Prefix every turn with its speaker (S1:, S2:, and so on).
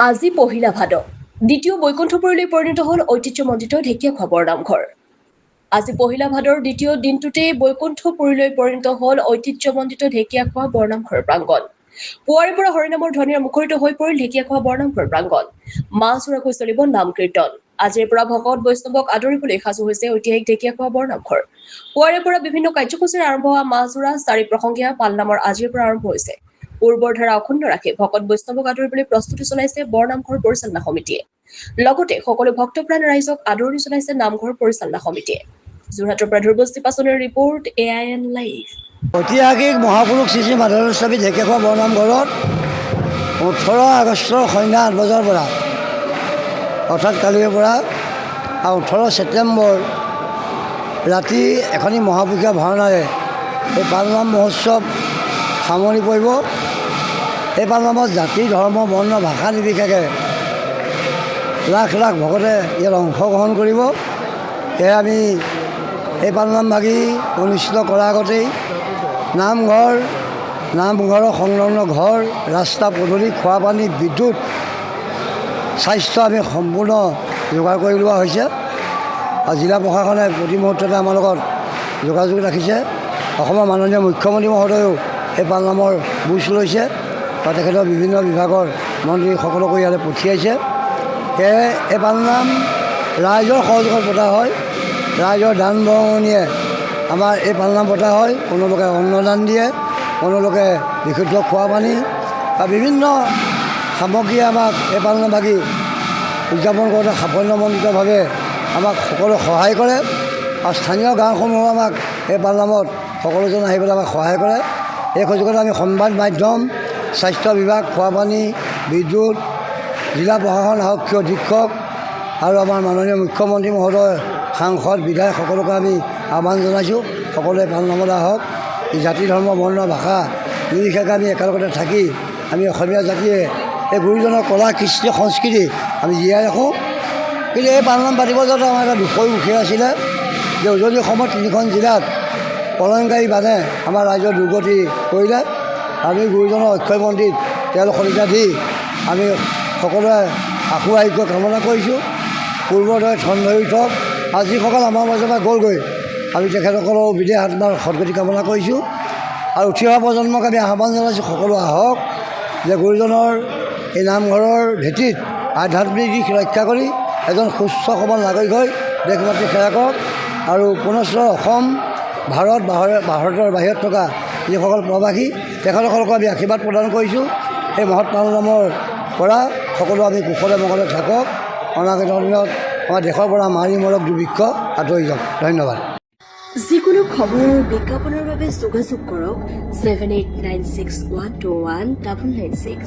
S1: আজি পহিলা ভাদ দ্বিতীয় বৈকুণ্ঠপুৰীলৈ পৰিণত হ'ল ঐতিহ্যমণ্ডিত ঢেকীয়াখোৱা বৰনামঘৰ। আজি পহিলা ভাদৰ দ্বিতীয় দিনটোতেই বৈকুণ্ঠপুৰীলৈ পৰিণত হ'ল ঐতিহ্যমণ্ডিত ঢেকীয়াখোৱা বৰনামঘৰ প্ৰাংগণ। পুৱাৰে পৰা হৰিনামৰ ধ্বনিৰে মুখৰিত হৈ পৰিল ঢেকীয়াখোৱা বৰনামঘৰ প্ৰাংগণ। মাহজোৰাকৈ চলিব নাম কীৰ্তন। আজিৰ পৰা ভকত বৈষ্ণৱক আদৰিবলৈ সাজু হৈছে ঐতিহাসিক ঢেকীয়াখোৱা বৰনামঘৰ। পুৱাৰে পৰা বিভিন্ন কাৰ্যসূচীৰে আৰম্ভ হোৱা মাহজোৰা চাৰি প্ৰসংগীয়া পালনামৰ আজিৰ পৰা আৰম্ভ হৈছে। পূৰ্বৰ ধাৰা অক্ষুণ্ণ ৰাখি ভকত বৈষ্ণৱক আদৰিবলৈ প্ৰস্তুতি চলাইছে বৰনামঘৰ পৰিচালনা সমিতিয়ে। লগতে সকলো ভক্তপ্ৰাণ ৰাইজক আদৰণি জনাইছে নামঘৰ পৰিচালনা সমিতিয়ে। যোৰহাটৰ পৰা ধ্ৰুৱশ্ৰী পাচনিৰ ৰিপৰ্ট AIN লাইভ।
S2: ঐতিহাসিক মহাপুৰুষ শ্ৰী শ্ৰী মাধৱেশ্বৰী ঢেকীয়াখোৱা বৰনামঘৰত 18 আগষ্টৰ সন্ধ্যা 8 বজাৰ পৰা অৰ্থাৎ কালিৰ পৰা 18 ছেপ্টেম্বৰ ৰাতি এখনি মহাপুৰুষীয়া ভাওনাৰে এই পালনাম মহোৎসৱ সামৰণি পৰিব। এই পালনামত জাতি ধৰ্ম বৰ্ণ ভাষা নিৰ্বিশেষে লাখ লাখ ভকতে ইয়াত অংশগ্ৰহণ কৰিব। সেয়ে আমি এই পালনাম ভাগি অনুষ্ঠিত কৰাৰ আগতেই নামঘৰৰ সংলগ্ন ঘৰ, ৰাস্তা পদূলি, খোৱা পানী, বিদ্যুৎ, স্বাস্থ্য আমি সম্পূৰ্ণ যোগাৰ কৰি লোৱা হৈছে। আৰু জিলা প্ৰশাসনে প্ৰতি মুহূৰ্ততে আমাৰ লগত যোগাযোগ ৰাখিছে। অসমৰ মাননীয় মুখ্যমন্ত্ৰী মহোদয়েও এই পালনামৰ বুজ লৈছে বা তেখেতৰ বিভিন্ন বিভাগৰ মন্ত্ৰীসকলকো ইয়ালৈ পঠিয়াইছে। সেয়ে এই পালনাম ৰাইজৰ সহযোগত পতা হয়। ৰাইজৰ দান বৰঙণিয়ে আমাৰ এই পালনাম পতা হয়। কোনো লোকে অন্নদান দিয়ে, কোনো লোকে বিশুদ্ধ খোৱা পানী বা বিভিন্ন সামগ্ৰী আমাক এই পালনাম ভাগি উদযাপন কৰোঁতে সাফল্যমণ্ডিতভাৱে আমাক সকলো সহায় কৰে। আৰু স্থানীয় গাঁওসমূহেও আমাক এই পালনামত সকলোজন আহি পেলাই আমাক সহায় কৰে। এই সুযোগতে আমি সংবাদ মাধ্যম, স্বাস্থ্য বিভাগ, খোৱা পানী, বিদ্যুৎ, জিলা প্ৰশাসন, আৰক্ষী অধীক্ষক আৰু আমাৰ মাননীয় মুখ্যমন্ত্ৰী মহোদয়, সাংসদ, বিধায়ক সকলোকে আমি আহ্বান জনাইছোঁ। সকলোৱে পালনামলৈ আহক। এই জাতি ধৰ্ম বৰ্ণ ভাষা নিৰ্বিশেষে আমি একেলগতে থাকি আমি অসমীয়া জাতিয়ে এই গুৰুজনৰ কলা কৃষ্টি সংস্কৃতি আমি জীয়াই ৰাখোঁ। কিন্তু এই পালনাম পাতিব যাওঁতে আমাৰ এটা দুখৰ মুখে আছিলে যে উজনি অসমৰ 3খন জিলাত প্ৰলয়ংকাৰী বানে আমাৰ ৰাইজৰ দুৰ্গতি কৰিলে। আমি গুৰুজনৰ অক্ষয় মন্দিৰত তেল শলিতা দি আমি সকলোৱে আশু আৰোগ্য কামনা কৰিছোঁ। পূৰ্বৰ দৰে ঠন ধৰি উঠক। আৰু যিসকল আমাৰ মাজৰ পৰা গ'লগৈ আমি তেখেতসকলৰ বিদেহ আত্মাৰ সদগতি কামনা কৰিছোঁ। আৰু উঠি অহা প্ৰজন্মক আমি আহ্বান জনাইছোঁ, সকলো আহক, যে গুৰুজনৰ এই নামঘৰৰ ভেটিত আধ্যাত্মিক দিশ ৰক্ষা কৰি এজন সুস্থ সবল নাগৰিক হৈ দেশ মাতৃ সেৱা কৰক। আৰু পুনশ্চ অসম, ভাৰতৰ বাহিৰত থকা যিসকল প্ৰবাসী তেখেতসকলকো আমি আশীৰ্বাদ প্ৰদান কৰিছোঁ। এই মহৎ পালনামৰ পৰা সকলো আমি কুশলে মংগলে থাকক। অনাগত দিনত আমাৰ দেশৰ পৰা মাৰি মৰক দুৰ্ভিক্ষ আঁতৰি যাওক। ধন্যবাদ।
S1: যিকোনো খবৰ বিজ্ঞাপনৰ বাবে যোগাযোগ কৰক 7896121996।